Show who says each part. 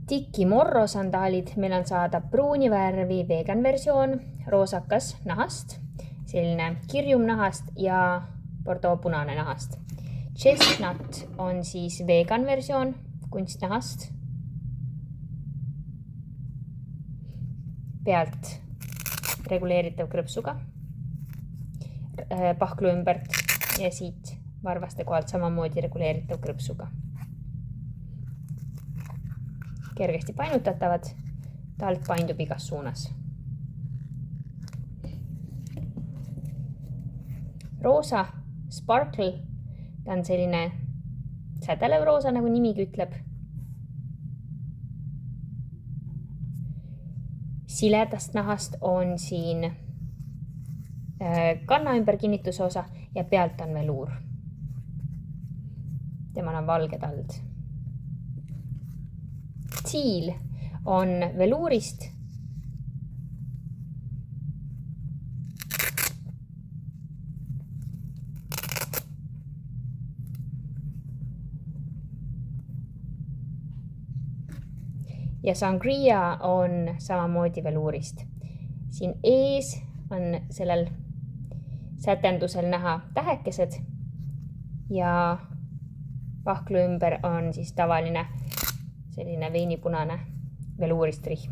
Speaker 1: Tiki Morro sandaalid, meil on saada pruuni värvi vegan versioon, roosakas nahast, selline kirjum nahast ja Bordeaux punane nahast. Chestnut on siis vegan versioon kunstnahast. Pealt reguleeritav krõpsuga, pahklu ümbert ja siit varvaste kohalt samamoodi reguleeritav krõpsuga. Kergesti painutatavad, talk paindub igas suunas. Roosa Sparkle, ta on selline sädelev roosa, nagu nimigi ütleb. Siledast nahast on siin kanna ümber kinnituse osa ja pealt on veluur. Temal on valge tald. Teal on veluurist. Ja Sangria on samamoodi veluurist. Siin ees on sellel sätendusel näha tähekesed ja pahklu ümber on siis tavaline selline veinipunane veluurist rihm.